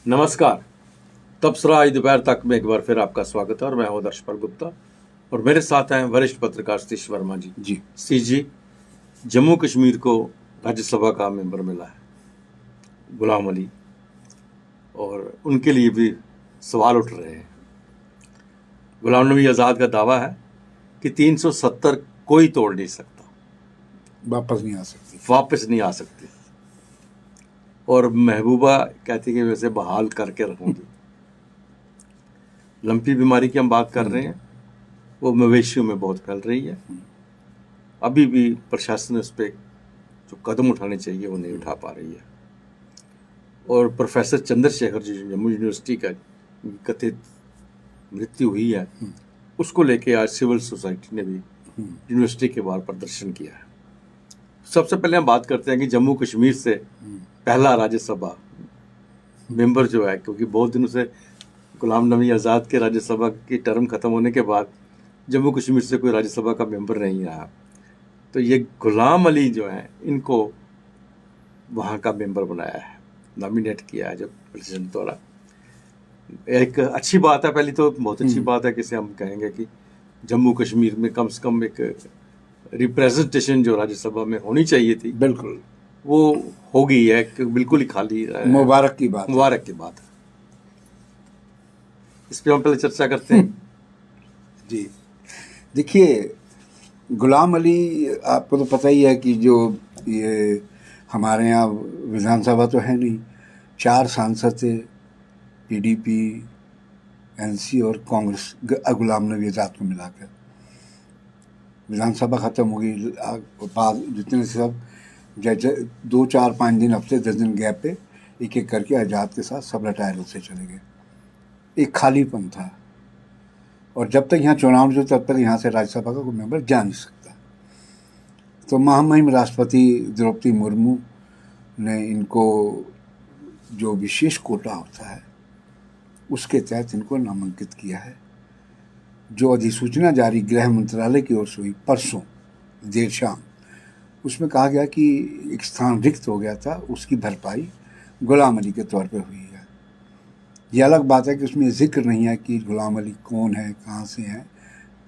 नमस्कार। तबसरा आज दोपहर तक में एक बार फिर आपका स्वागत है और मैं हूं दर्शपाल गुप्ता और मेरे साथ हैं वरिष्ठ पत्रकार सतीश वर्मा जी। सतीश जी, जम्मू कश्मीर को राज्यसभा का मेंबर मिला है गुलाम अली, और उनके लिए भी सवाल उठ रहे हैं। गुलाम नबी आज़ाद का दावा है कि 370 कोई तोड़ नहीं सकता, वापस नहीं आ सकती। और महबूबा कहती है कि वैसे बहाल करके रखूंगी। लंपी बीमारी की हम बात कर रहे हैं, वो मवेशियों में बहुत फैल रही है। अभी भी प्रशासन उस पर जो कदम उठाने चाहिए वो नहीं उठा पा रही है। और प्रोफेसर चंद्रशेखर जी, जम्मू यूनिवर्सिटी का कथित मृत्यु हुई है, उसको लेके आज सिविल सोसाइटी ने भी यूनिवर्सिटी के बाहर प्रदर्शन किया है। सबसे पहले हम बात करते हैं कि जम्मू कश्मीर से पहला राज्यसभा मेंबर जो है, क्योंकि बहुत दिनों से गुलाम नबी आज़ाद के राज्यसभा की टर्म ख़त्म होने के बाद जम्मू कश्मीर से कोई राज्यसभा का मेंबर नहीं रहा, तो ये गुलाम अली जो है इनको वहाँ का मेंबर बनाया है, नॉमिनेट किया है जब प्रेसिडेंट द्वारा। एक अच्छी बात है, पहली तो बहुत अच्छी बात है कि हम कहेंगे कि जम्मू कश्मीर में कम से कम एक रिप्रेजेंटेशन जो राज्यसभा में होनी चाहिए थी, बिल्कुल वो हो गई है, बिल्कुल ही खाली। मुबारक की बात है। इस पर हम पहले चर्चा करते हैं। जी, देखिए, गुलाम अली, आपको तो पता ही है कि जो ये हमारे यहाँ विधानसभा तो है नहीं, 4 सांसद थे, पीडीपी, एनसी और कांग्रेस, गुलाम नबी आज़ाद को मिलाकर। विधानसभा ख़त्म हो गई, बाद जितने सब 2, 4, 5 दिन, हफ्ते 10 दिन गैप पे एक एक करके आज़ाद के साथ सब रिटायर होते चले गए। एक खालीपन था, और जब तक यहाँ चुनाव जो तब तक यहाँ से राज्यसभा का कोई मेंबर जा नहीं सकता। तो महामहिम राष्ट्रपति द्रौपदी मुर्मू ने इनको जो विशेष कोटा होता है उसके तहत इनको नामांकित किया है। जो अधिसूचना जारी गृह मंत्रालय की ओर से हुई परसों देर शाम, उसमें कहा गया कि एक स्थान रिक्त हो गया था, उसकी भरपाई गुलाम अली के तौर पे हुई है। ये अलग बात है कि उसमें जिक्र नहीं है कि गुलाम अली कौन है, कहाँ से हैं,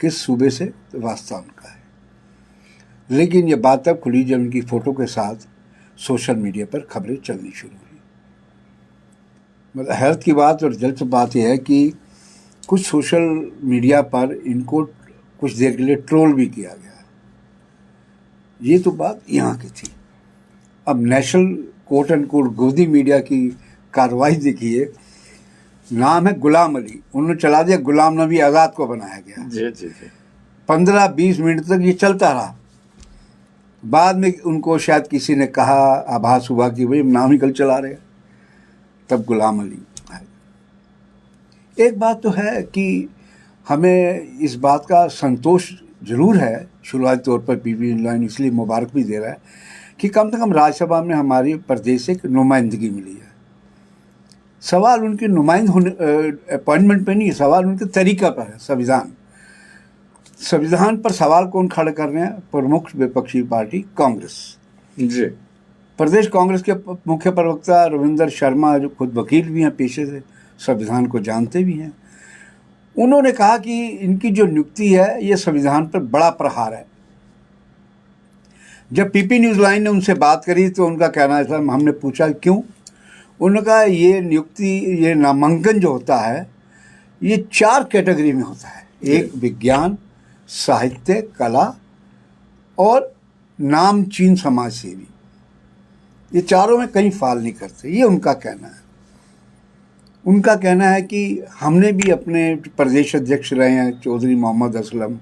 किस सूबे से वास्ता उनका है। लेकिन ये बात तब खुली जब उनकी फ़ोटो के साथ सोशल मीडिया पर खबरें चलनी शुरू हुई। मतलब हैरत की बात और दिलचस्प बात यह है कि कुछ सोशल मीडिया पर इनको कुछ देर के लिए ट्रोल भी किया गया। ये तो बात यहाँ की थी। अब नेशनल कोट एंड कोट गोदी मीडिया की कार्रवाई देखिए। नाम है गुलाम अली, उन्होंने चला दिया गुलाम नबी आज़ाद को बनाया गया। जी। 15-20 मिनट तक ये चलता रहा। बाद में उनको शायद किसी ने कहा, आभास हुआ कि भाई नाम ही कल चला रहे, तब गुलाम अली आए। एक बात तो है कि हमें इस बात का संतोष जरूर है, शुरुआती तौर पर पीपी लाइन इसलिए मुबारक भी दे रहा है कि कम से कम राज्यसभा में हमारी प्रदेश से एक नुमाइंदगी मिली है। सवाल उनके नुमाइंद होने अपॉइंटमेंट पे नहीं है, सवाल उनके तरीका पर है। संविधान पर सवाल कौन खड़े कर रहे हैं? प्रमुख विपक्षी पार्टी कांग्रेस जी। प्रदेश कांग्रेस के मुख्य प्रवक्ता रविंदर शर्मा, जो खुद वकील भी हैं पेशे से, संविधान को जानते भी हैं, उन्होंने कहा कि इनकी जो नियुक्ति है ये संविधान पर बड़ा प्रहार है। जब पीपी न्यूज़ लाइन ने उनसे बात करी तो उनका कहना था, हमने पूछा क्यों, उन्होंने कहा ये नियुक्ति, ये नामांकन जो होता है ये 4 कैटेगरी में होता है। एक विज्ञान, साहित्य, कला और नामचीन समाज सेवी, ये चारों में कहीं फाल नहीं करते, ये उनका कहना है। उनका कहना है कि हमने भी अपने प्रदेश अध्यक्ष रहे हैं चौधरी मोहम्मद असलम,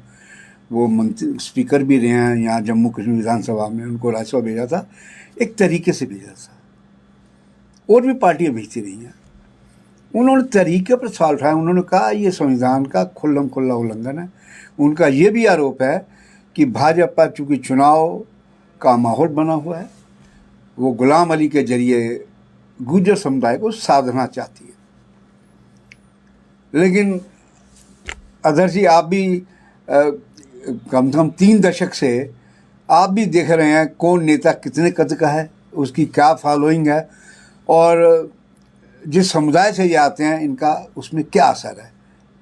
वो मंत्री स्पीकर भी रहे हैं यहाँ जम्मू कश्मीर विधानसभा में, उनको राज्यसभा भेजा था, एक तरीके से भेजा था, और भी पार्टियां भेजती रही हैं। उन्होंने तरीके पर सवाल उठाया। उन्होंने कहा ये संविधान का खुल्लम खुल्ला उल्लंघन है। उनका ये भी आरोप है कि भाजपा चूँकि चुनाव का माहौल बना हुआ है, वो गुलाम अली के जरिए गुर्जर समुदाय को साधना चाहती है। लेकिन अधर जी, आप भी कम से कम 3 दशक से आप भी देख रहे हैं कौन नेता कितने कद का है, उसकी क्या फॉलोइंग है, और जिस समुदाय से ये आते हैं इनका उसमें क्या असर है,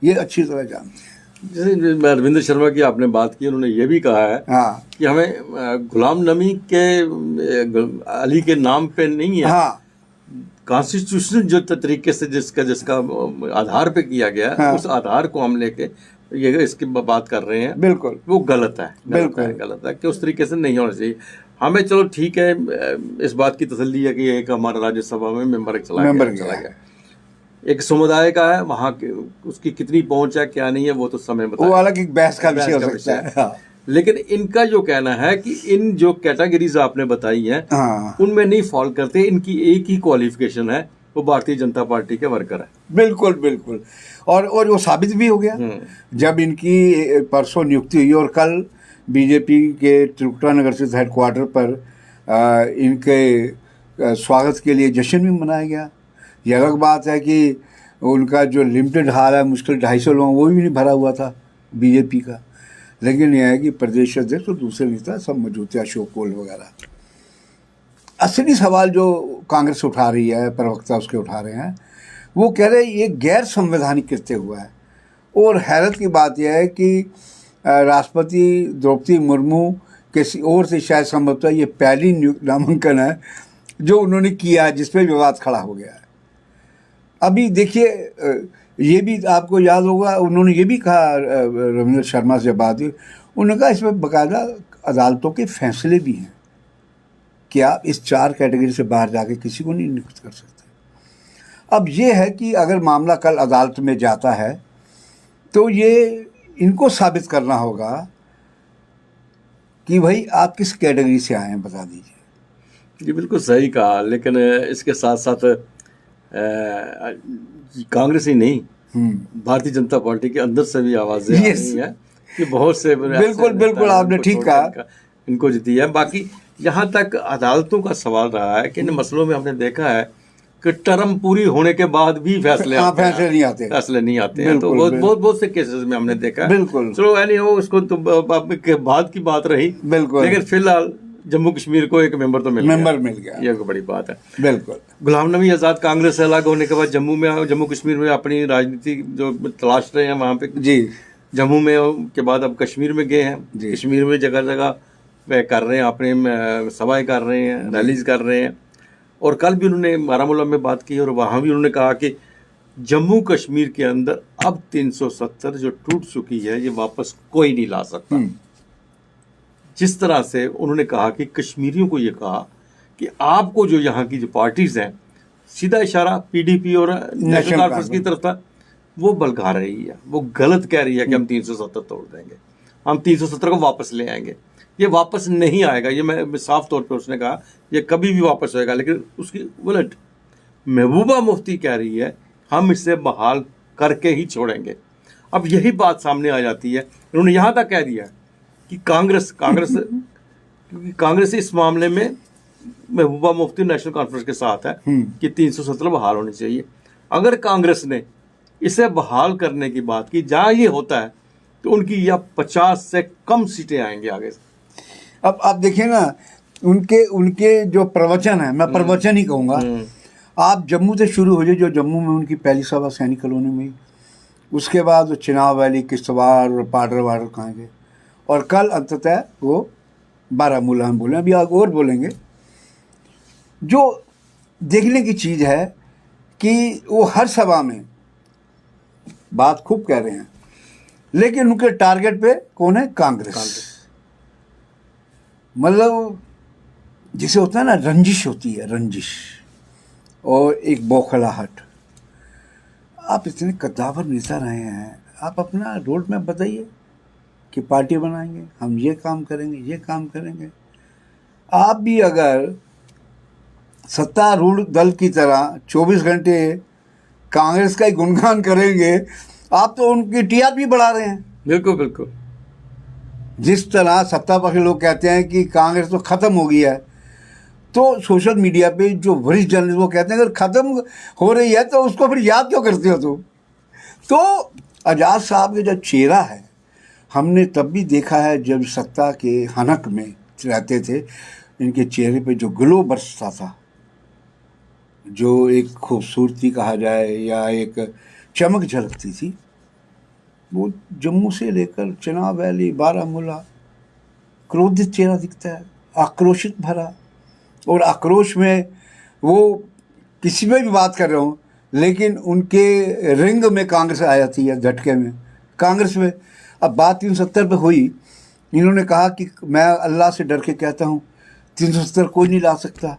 ये अच्छी तरह जानते हैं। जैसे अरविंद शर्मा की आपने बात की, उन्होंने ये भी कहा है हाँ कि हमें गुलाम नबी के अली के नाम पे नहीं है, हाँ कॉन्स्टिट्यूशन जो तरीके से जिसका आधार पे किया गया, हाँ। उस आधार को हम लेके ये इसकी बात कर रहे हैं, बिल्कुल वो गलत है, बिल्कुल। गलत है कि उस तरीके से नहीं होना चाहिए। हमें चलो ठीक है, इस बात की तसल्ली है कि एक हमारा राज्यसभा में मेंबर चला गया, एक समुदाय का है, वहाँ के उसकी कितनी पहुंच है क्या नहीं है वो तो समय वो बताएगा, अलग एक बहस का विषय हो सकता है। हाँ। लेकिन इनका जो कहना है कि इन जो कैटेगरीज आपने बताई हैं हाँ उनमें नहीं फॉल करते, इनकी एक ही क्वालिफिकेशन है, वो भारतीय जनता पार्टी के वर्कर है। बिल्कुल बिल्कुल, और वो साबित भी हो गया जब इनकी परसों नियुक्ति हुई और कल बीजेपी के त्रिपुरा नगर स्थित हेडक्वार्टर पर इनके स्वागत के लिए जश्न भी मनाया गया। ये अलग बात है कि उनका जो लिमिटेड हाल है, मुश्किल 250 लोग, वो भी नहीं भरा हुआ था बीजेपी का, लेकिन यह है कि प्रदेश अध्यक्ष और दूसरे नेता सब मौजूद थे, अशोक कोल वगैरह। असली सवाल जो कांग्रेस उठा रही है, प्रवक्ता उसके उठा रहे हैं, वो कह रहे हैं ये गैर संवैधानिक कृत्य हुआ है। और हैरत की बात यह है कि राष्ट्रपति द्रौपदी मुर्मू के ओर से शायद संभवतः ये पहली नामांकन है जो उन्होंने किया है जिस पर विवाद खड़ा हो गया है। अभी देखिए, ये भी आपको याद होगा, उन्होंने ये भी कहा, रविंद्र शर्मा से बात हुई, उन्होंने कहा इसमें बाकायदा अदालतों के फैसले भी हैं कि आप इस 4 कैटेगरी से बाहर जाके किसी को नहीं नियुक्त कर सकते। अब ये है कि अगर मामला कल अदालत में जाता है तो ये इनको साबित करना होगा कि भाई आप किस कैटेगरी से आए हैं, बता दीजिए। ये बिल्कुल सही कहा, लेकिन इसके साथ साथ कांग्रेस ही नहीं, भारतीय जनता पार्टी के अंदर से भी आवाजें आ रही हैं कि बहुत से बिल्कुल बिल्कुल, आपने ठीक कहा, इनको जीती है। बाकी यहाँ तक अदालतों का सवाल रहा है कि इन मसलों में हमने देखा है कि टर्म पूरी होने के बाद भी फैसले नहीं आते हैं, तो बहुत से केसेस में हमने देखा है। बिल्कुल, चलो यानी वो उसको तो बाद की बात रही, बिल्कुल, लेकिन फिलहाल जम्मू कश्मीर को एक मेंबर तो मिल गया, ये बड़ी बात है। बिल्कुल, गुलाम नबी आज़ाद कांग्रेस से अलग होने के बाद जम्मू कश्मीर में अपनी राजनीति जो तलाश रहे हैं वहाँ पे जी, जम्मू में के बाद अब कश्मीर में गए हैं, कश्मीर में जगह जगह कर रहे हैं, अपने सभाएं कर रहे हैं, रैलीज कर रहे हैं। और कल भी उन्होंने बारामूला में बात की और वहाँ भी उन्होंने कहा कि जम्मू कश्मीर के अंदर अब 370 जो टूट चुकी है ये वापस कोई नहीं ला सकता। जिस तरह से उन्होंने कहा कि कश्मीरियों को ये कहा कि आपको जो यहाँ की जो पार्टीज हैं, सीधा इशारा पीडीपी और नेशनल कॉन्फ्रेंस की तरफ था, वो बलगा रही है, वो गलत कह रही है कि हम 370 तोड़ देंगे, हम 370 को वापस ले आएंगे। ये वापस नहीं आएगा, ये मैं साफ तौर पे उसने कहा ये कभी भी वापस होएगा। लेकिन उसकी उलट महबूबा मुफ्ती कह रही है हम इसे बहाल करके ही छोड़ेंगे। अब यही बात सामने आ जाती है, उन्होंने यहाँ तक कह दिया कि कांग्रेस क्योंकि कांग्रेस इस मामले में महबूबा मुफ्ती नेशनल कॉन्फ्रेंस के साथ है कि 317 बहाल होनी चाहिए। अगर कांग्रेस ने इसे बहाल करने की बात की, जहाँ ये होता है तो उनकी या 50 से कम सीटें आएंगी आगे से। अब आप देखिए ना, उनके जो प्रवचन है, मैं प्रवचन ही कहूँगा, आप जम्मू से शुरू हो जाए, जो जम्मू में उनकी पहली सभा सैनिक कॉलोनी में, उसके बाद चिनाब वैली, किश्तवाड़ और पार्डर वार्डर कहाँ गए, और कल अंततः वो बारामूला हम बोले, अभी और बोलेंगे। जो देखने की चीज़ है कि वो हर सभा में बात खूब कह रहे हैं, लेकिन उनके टारगेट पे कौन है? कांग्रेस। मतलब जिसे होता है ना, रंजिश होती है, रंजिश और एक बौखलाहट। आप इतने कद्दावर नेता रहे हैं, आप अपना रोड मैप बताइए कि पार्टी बनाएंगे, हम ये काम करेंगे, ये काम करेंगे। आप भी अगर सत्तारूढ़ दल की तरह 24 घंटे कांग्रेस का ही गुणगान करेंगे, आप तो उनकी टीआरपी बढ़ा रहे हैं। बिल्कुल बिल्कुल। जिस तरह सत्ता पक्ष लोग कहते हैं कि कांग्रेस तो ख़त्म हो गई है, तो सोशल मीडिया पे जो वरिष्ठ जर्नलिस्ट वो कहते हैं अगर ख़त्म हो रही है तो उसको फिर याद क्यों करते हो तुम? तो आज़ाद साहब के जो चेहरा है, हमने तब भी देखा है जब सत्ता के हनक में रहते थे, इनके चेहरे पे जो ग्लो बरसता था, जो एक खूबसूरती कहा जाए या एक चमक झलकती थी, वो जम्मू से लेकर चिनाब वैली, बारामूला, क्रोधित चेहरा दिखता है, आक्रोशित भरा। और आक्रोश में वो किसी में भी बात कर रहा हूँ, लेकिन उनके रिंग में कांग्रेस आ जाती है, झटके में कांग्रेस में। अब बात 370 पे हुई, इन्होंने कहा कि मैं अल्लाह से डर के कहता हूँ 370 कोई नहीं ला सकता।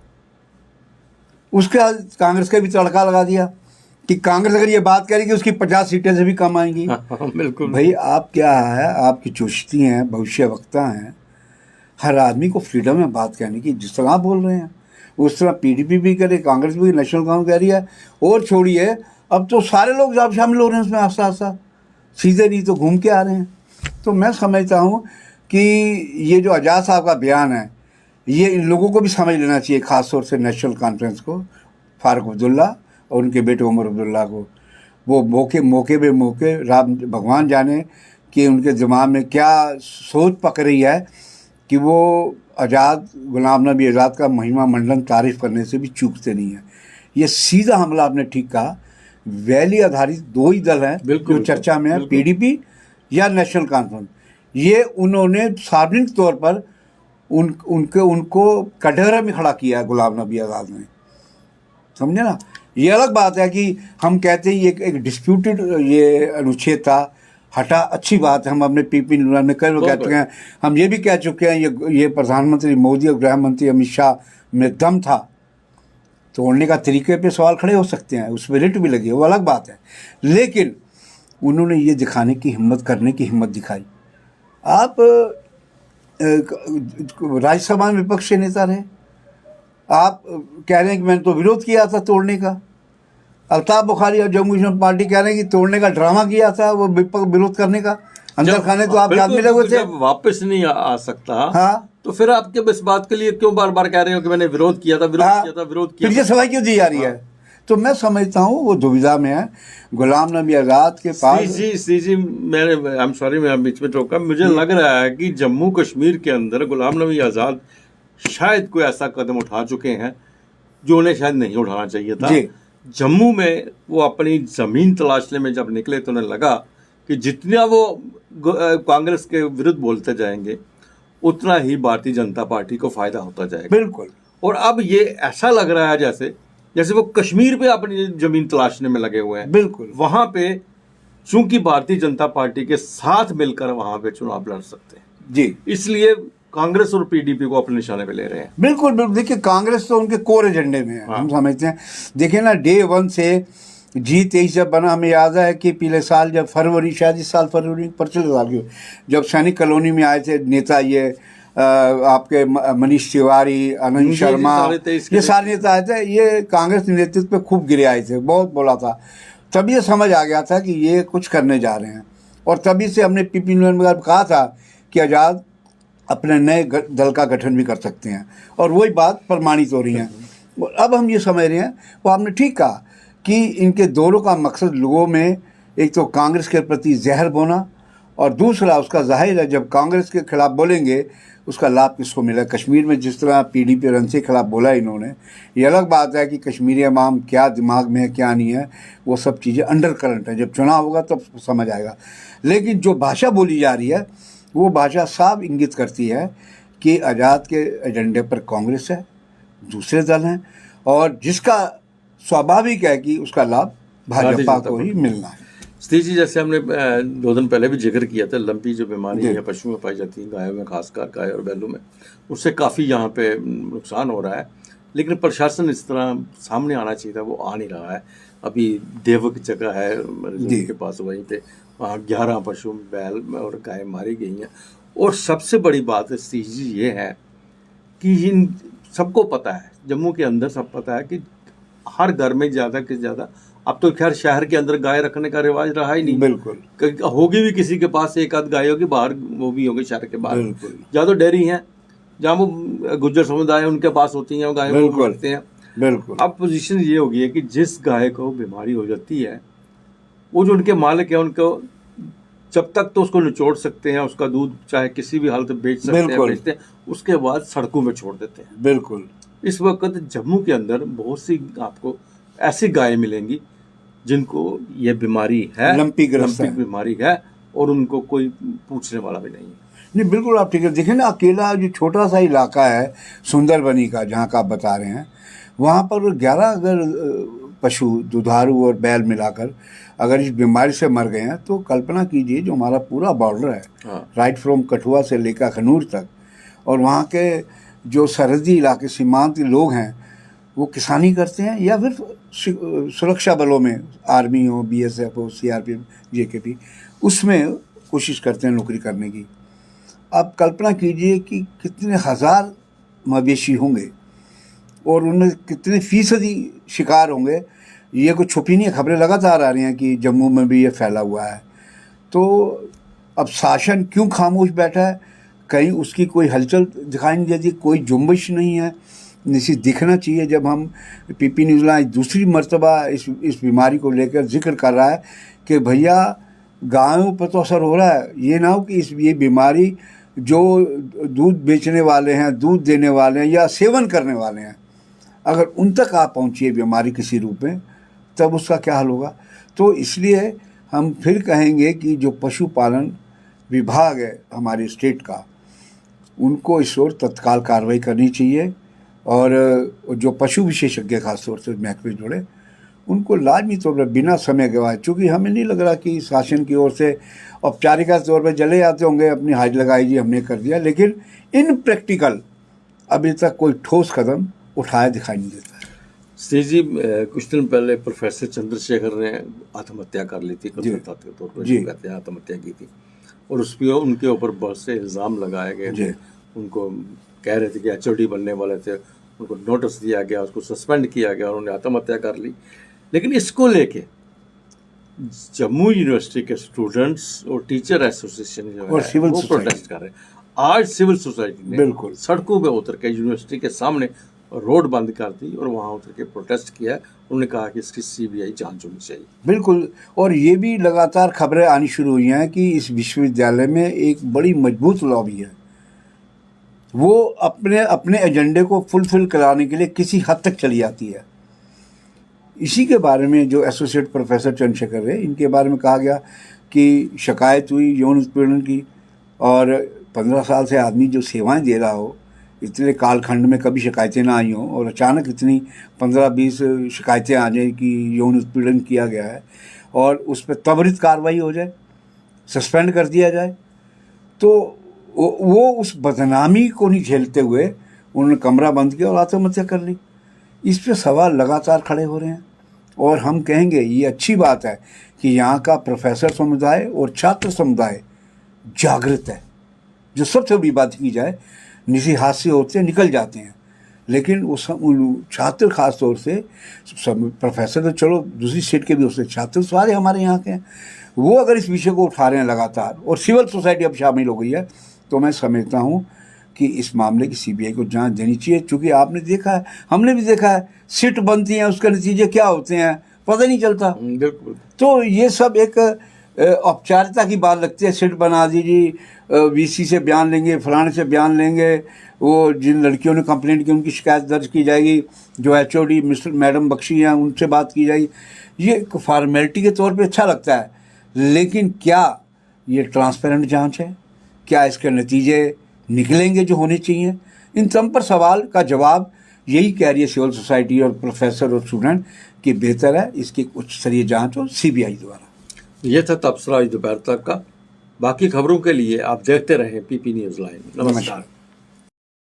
उसके बाद कांग्रेस का भी तड़का लगा दिया कि कांग्रेस अगर ये बात करेगी उसकी 50 सीटें से भी कम आएंगी। बिल्कुल भाई आप क्या है, आपकी चुश्ती हैं, भविष्यवक्ता हैं, हर आदमी को फ्रीडम है बात कहने की। जिस तरह आप बोल रहे हैं उस तरह पीडीपी भी करे, कांग्रेस भी, नेशनल कांग्रेस कह रही है। और छोड़िए, अब तो सारे लोग जब शामिल हो रहे हैं उसमें आस्ता आस्ता, सीधे नहीं तो घूम के आ रहे हैं। तो मैं समझता हूँ कि ये जो आज़ाद साहब का बयान है, ये इन लोगों को भी समझ लेना चाहिए, ख़ास तौर से नेशनल कॉन्फ्रेंस को, फारूक अब्दुल्ला और उनके बेटे उमर अब्दुल्ला को। वो मौके राम भगवान जाने कि उनके दिमाग में क्या सोच पक रही है कि वो आज़ाद, गुलाम नबी आज़ाद का महिमा मंडन तारीफ़ करने से भी चूकते नहीं हैं। ये सीधा हमला आपने ठीक कहा। वैली आधारित दो ही दल हैं जो चर्चा में है, पीडीपी या नेशनल कॉन्फ्रेंस। ये उन्होंने सार्वजनिक तौर पर उनको कटघरे में खड़ा किया है गुलाम नबी आज़ाद ने, समझे ना। ये अलग बात है कि हम कहते हैं ये एक डिस्प्यूटेड ये अनुच्छेद था, हटा, अच्छी बात है। हम अपने पीपी न्यूज़ में कई लोग कहते हैं, हम ये भी कह चुके हैं ये प्रधानमंत्री मोदी और गृह मंत्री अमित शाह में दम था, तोड़ने का तरीके पे सवाल खड़े हो सकते हैं, उसमें रिट भी लगी है, वो अलग बात है। लेकिन उन्होंने ये दिखाने की हिम्मत, करने की हिम्मत दिखाई। आप राज्यसभा में विपक्ष के नेता रहे, आप कह रहे हैं कि मैंने तो विरोध किया था तोड़ने का। अल्ताफ बुखारी और जम्मू कश्मीर पार्टी कह रहे हैं कि तोड़ने का ड्रामा किया था, वो विरोध करने का। अंदर खाने तो आप जानते रहे थे, वापस नहीं आ सकता। हाँ, तो फिर आपके इस बात के लिए क्यों बार बार कह रहे हो कि मैंने विरोध किया था, विरोध किया फिर ये सवाल क्यों दी जा रही है? तो मैं समझता हूँ वो दुविधा में है। गुलाम नबी आज़ाद के पास जी आई एम सॉरी, मैं बीच में टोका। मुझे लग रहा है कि जम्मू कश्मीर के अंदर गुलाम नबी आज़ाद शायद कोई ऐसा कदम उठा चुके हैं जो उन्हें शायद नहीं उठाना चाहिए था। जम्मू में वो अपनी जमीन तलाशने में जब निकले तो उन्हें लगा कि जितना वो कांग्रेस के विरुद्ध बोलते जाएंगे उतना ही भारतीय जनता पार्टी को फायदा होता जाएगा। बिल्कुल। और अब ये ऐसा लग रहा है जैसे वो कश्मीर पे अपनी जमीन तलाशने में लगे हुए हैं। बिल्कुल। वहां पे चूंकि भारतीय जनता पार्टी के साथ मिलकर वहां पे चुनाव लड़ सकते हैं जी, इसलिए कांग्रेस और पीडीपी को अपने निशाने पे ले रहे हैं। बिल्कुल बिल्कुल। देखिए, कांग्रेस तो उनके कोर एजेंडे में है। हम समझते हैं, देखिए ना, डे 1 से G23 जब बना, हमें याद है कि पिछले साल जब फरवरी, शायद इस साल फरवरी, पिछले साल की, जब सैनिक कॉलोनी में आए थे नेता, ये आपके मनीष तिवारी, आनंद शर्मा, ये सारे नेता आए थे, ये कांग्रेस नेतृत्व पे खूब गिरे आए थे, बहुत बोला था। तभी ये समझ आ गया था कि ये कुछ करने जा रहे हैं। और तभी से हमने पीपी न्यूज़ में कहा था कि आज़ाद अपने नए दल का गठन भी कर सकते हैं, और वही बात प्रमाणित हो रही है। अब हम ये समझ रहे हैं, वो आपने ठीक कहा कि इनके दोनों का मकसद लोगों में एक तो कांग्रेस के प्रति जहर बोना, और दूसरा उसका जाहिर है जब कांग्रेस के खिलाफ बोलेंगे उसका लाभ किसको मिला। कश्मीर में जिस तरह पीडीपी और एनसी के खिलाफ बोला इन्होंने, ये अलग बात है कि कश्मीरी अवाम क्या दिमाग में है क्या नहीं है, वो सब चीज़ें अंडर करंट है, जब चुनाव होगा तब समझ आएगा। लेकिन जो भाषा बोली जा रही है वो भाषा साफ इंगित करती है कि आज़ाद के एजेंडे पर कांग्रेस है, दूसरे दल हैं, और जिसका स्वाभाविक है कि उसका लाभ भाजपा को ही मिलना है। सतीश जी, जैसे हमने 2 दिन पहले भी जिक्र किया था, लंपी जो बीमारी है पशुओं में पाई जाती है, गायों में, खासकर गाय और बैलों में, उससे काफ़ी यहाँ पे नुकसान हो रहा है। लेकिन प्रशासन इस तरह सामने आना चाहिए था, वो आ नहीं रहा है। अभी देवक जगह है के पास, वहीं पे वहाँ 11 पशु, बैल और गाय मारी गई हैं। और सबसे बड़ी बात सतीश जी ये है कि इन सबको पता है, जम्मू के अंदर सब पता है कि हर घर में ज़्यादा से ज़्यादा, अब तो खैर शहर के अंदर गाय रखने का रिवाज रहा ही नहीं। बिल्कुल। होगी भी किसी के पास एक आध गाय होगी, बाहर वो भी होगी शहर के बाहर। जहाँ तो डेयरी हैं, जहाँ वो गुज्जर समुदाय उनके पास होती हैं, वो गाय को रखते हैं। बिल्कुल। अब पोजीशन ये होगी है कि जिस गाय को बीमारी हो जाती है, वो जो उनके मालिक है उनको जब तक तो उसको निचोड़ सकते हैं, उसका दूध चाहे किसी भी हालत में बेच सकते हैं, बेचते हैं, उसके बाद सड़कों में छोड़ देते हैं। बिल्कुल। इस वक्त जम्मू के अंदर बहुत सी आपको ऐसी गायें मिलेंगी जिनको ये बीमारी है, लंपी ग्रस्त है। बीमारी है, और उनको कोई पूछने वाला भी नहीं है। नहीं, बिल्कुल आप ठीक है। देखिए ना, अकेला जो छोटा सा इलाका है सुंदरबनी का, जहाँ का आप बता रहे हैं, वहाँ पर 11 अगर पशु, दुधारू और बैल मिलाकर अगर इस बीमारी से मर गए हैं, तो कल्पना कीजिए जो हमारा पूरा बॉर्डर है, राइट फ्रॉम कठुआ से लेकर अखनूर तक, और वहाँ के जो सरहदी इलाके सीमांत के लोग हैं, वो किसानी करते हैं या फिर सुरक्षा बलों में, आर्मी हो, BSF हो, CRPF, JKP, उसमें कोशिश करते हैं नौकरी करने की। आप कल्पना कीजिए कि कितने हज़ार मवेशी होंगे और उनमें कितने फीसदी शिकार होंगे। ये कुछ छुपी नहीं है, खबरें लगातार आ रही हैं कि जम्मू में भी ये फैला हुआ है। तो अब शासन क्यों खामोश बैठा है? कहीं उसकी कोई हलचल दिखाई नहीं देती, कोई जुम्बिश नहीं है। निश्चित दिखना चाहिए। जब हम PP न्यूज़ लाइव दूसरी मर्तबा इस बीमारी को लेकर जिक्र कर रहा है कि भैया गायों पर तो असर हो रहा है, ये ना हो कि ये बीमारी जो दूध बेचने वाले हैं, दूध देने वाले हैं या सेवन करने वाले हैं, अगर उन तक आप पहुँचिए बीमारी किसी रूप में, तब उसका क्या हाल होगा। तो इसलिए हम फिर कहेंगे कि जो पशुपालन विभाग है हमारे स्टेट का, उनको इस ओर तत्काल कार्रवाई करनी चाहिए, और जो पशु विशेषज्ञ खासतौर से महकमे जुड़े, उनको लाजमी तौर पर बिना समय गवाए, चूँकि हमें नहीं लग रहा कि शासन की ओर से औपचारिकता तौर पर चले जाते होंगे, अपनी हाजिर लगाई जी हमने कर दिया, लेकिन इन प्रैक्टिकल अभी तक कोई ठोस कदम उठाया दिखाई नहीं देता है। श्री जी, कुछ दिन पहले प्रोफेसर चंद्रशेखर ने आत्महत्या कर ली थी, कत्ल के तौर पर आत्महत्या की थी, और उस पर उनके ऊपर बहुत से इल्ज़ाम लगाए गए थे। उनको कह रहे थे कि HOD बनने वाले थे, उनको नोटिस दिया गया, उसको सस्पेंड किया गया, उन्होंने आत्महत्या कर ली। लेकिन इसको लेके जम्मू यूनिवर्सिटी के स्टूडेंट्स और टीचर एसोसिएशन जो है वो प्रोटेस्ट कर रहे हैं। आज सिविल सोसाइटी ने बिल्कुल सड़कों पे उतर के यूनिवर्सिटी के सामने रोड बंद कर दी और वहाँ उतर के प्रोटेस्ट किया। उन्होंने कहा कि इसकी CBI जांच होनी चाहिए। बिल्कुल, और ये भी लगातार खबरें आनी शुरू हुई हैं कि इस विश्वविद्यालय में एक बड़ी मजबूत लॉबी है, वो अपने एजेंडे को फुलफिल कराने के लिए किसी हद तक चली जाती है। इसी के बारे में जो एसोसिएट प्रोफेसर चंद्रशेखर है, इनके बारे में कहा गया कि शिकायत हुई यौन उत्पीड़न की, और 15 साल से आदमी जो सेवाएं दे रहा हो, इतने कालखंड में कभी शिकायतें ना आई हों, और अचानक इतनी 15-20 शिकायतें आ जाए कि यौन उत्पीड़न किया गया है, और उस पर त्वरित कार्रवाई हो जाए, सस्पेंड कर दिया जाए, तो वो उस बदनामी को नहीं झेलते हुए उन्होंने कमरा बंद किया और आत्महत्या कर ली। इस पे सवाल लगातार खड़े हो रहे हैं, और हम कहेंगे ये अच्छी बात है कि यहाँ का प्रोफेसर समुदाय और छात्र समुदाय जागृत है। जो सबसे बड़ी बात की जाए, निजी हादसे होते हैं, निकल जाते हैं, लेकिन वो छात्र खास तौर से, प्रोफेसर तो चलो दूसरी स्टेट के भी होते, छात्र सारे हमारे यहाँ के हैं, वो अगर इस विषय को उठा रहे हैं लगातार, और सिविल सोसाइटी अब शामिल हो गई है, तो मैं समझता हूँ कि इस मामले की CBI को जांच देनी चाहिए। चूँकि आपने देखा है, हमने भी देखा है, सिट बनती हैं, उसके नतीजे क्या होते हैं पता नहीं चलता। बिल्कुल। तो ये सब एक औपचारिकता की बात लगती है। सिट बना दीजिए, VC से बयान लेंगे, फलाने से बयान लेंगे, वो जिन लड़कियों ने कंप्लेंट की उनकी शिकायत दर्ज की जाएगी, जो HOD मैडम बख्शी हैं उनसे बात की जाएगी। ये एक फॉर्मेलिटी के तौर पे अच्छा लगता है, लेकिन क्या ये ट्रांसपेरेंट जांच है? क्या इसके नतीजे निकलेंगे जो होने चाहिए? इन सब पर सवाल का जवाब यही कह रही है सिविल सोसाइटी और प्रोफेसर और स्टूडेंट कि बेहतर है इसकी उच्च स्तरीय जांच हो CBI द्वारा। ये था तबसरा आज दोपहर तक का। बाकी खबरों के लिए आप देखते रहें PP न्यूज़ लाइव। नमस्कार।